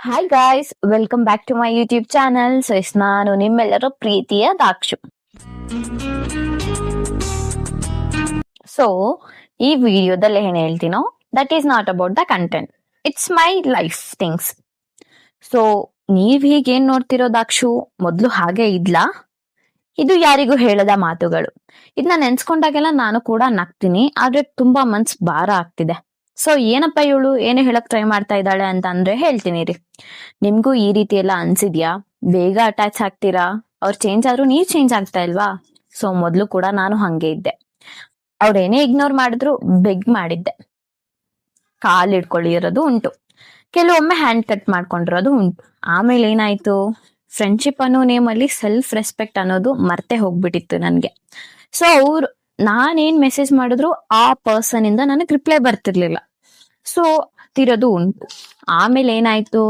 Hi guys, welcome back to my YouTube channel. ನಾನು ನಿಮ್ಮೆಲ್ಲರ ಪ್ರೀತಿಯ ದಾಕ್ಷು. ಸೊ ಈ ವಿಡಿಯೋದಲ್ಲಿ ಏನ್ ಹೇಳ್ತೀನೋ that is not about the content, it's my life things. So ನೀವ್ ಹೀಗೇನ್ ನೋಡ್ತಿರೋ ದಾಕ್ಷು, ಮೊದ್ಲು ಹಾಗೆ ಇದ್ಲಾ? ಇದು ಯಾರಿಗೂ ಹೇಳದ ಮಾತುಗಳು. ಇದನ್ನ ನೆನ್ಸ್ಕೊಂಡಾಗೆಲ್ಲ ನಾನು ಕೂಡ ನಗ್ತೀನಿ, ಆದ್ರೆ ತುಂಬಾ ಮನ್ಸ್ ಭಾರ ಆಗ್ತಿದೆ. ಸೊ ಏನಪ್ಪ ಇವಳು ಏನೇ ಹೇಳಕ್ ಟ್ರೈ ಮಾಡ್ತಾ ಇದ್ದಾಳೆ ಅಂತ ಅಂದ್ರೆ ಹೇಳ್ತೀನಿ ರೀ. ನಿಮ್ಗೂ ಈ ರೀತಿ ಎಲ್ಲ ಅನ್ಸಿದ್ಯಾ? ಬೇಗ ಅಟ್ಯಾಚ್ ಆಗ್ತೀರಾ? ಅವ್ರು ಚೇಂಜ್ ಆದ್ರೂ ನೀವ್ ಚೇಂಜ್ ಆಗ್ತಾ ಇಲ್ವಾ? ಸೊ ಮೊದ್ಲು ಕೂಡ ನಾನು ಹಂಗೆ ಇದ್ದೆ. ಅವ್ರೇನೇ ಇಗ್ನೋರ್ ಮಾಡಿದ್ರು ಬೆಗ್ ಮಾಡಿದ್ದೆ, ಕಾಲ್ ಹಿಡ್ಕೊಳ್ಳಿರೋದು ಉಂಟು, ಕೆಲವೊಮ್ಮೆ ಹ್ಯಾಂಡ್ ಕಟ್ ಮಾಡ್ಕೊಂಡಿರೋದು ಉಂಟು. ಆಮೇಲೆ ಏನಾಯ್ತು, ಫ್ರೆಂಡ್ಶಿಪ್ ಅನ್ನೋ ನೇಮಲ್ಲಿ ಸೆಲ್ಫ್ ರೆಸ್ಪೆಕ್ಟ್ ಅನ್ನೋದು ಮರ್ತೆ ಹೋಗ್ಬಿಟ್ಟಿತ್ತು ನನ್ಗೆ. ಸೊ ಅವ್ರು ನಾನೇನ್ ಮೆಸೇಜ್ ಮಾಡಿದ್ರು ಆ ಪರ್ಸನ್ ಇಂದ ನನಗೆ ರಿಪ್ಲೈ ಬರ್ತಿರ್ಲಿಲ್ಲ. ಸೊ ತಿರೋದು ಉಂಟು. ಆಮೇಲೆ ಏನಾಯ್ತು,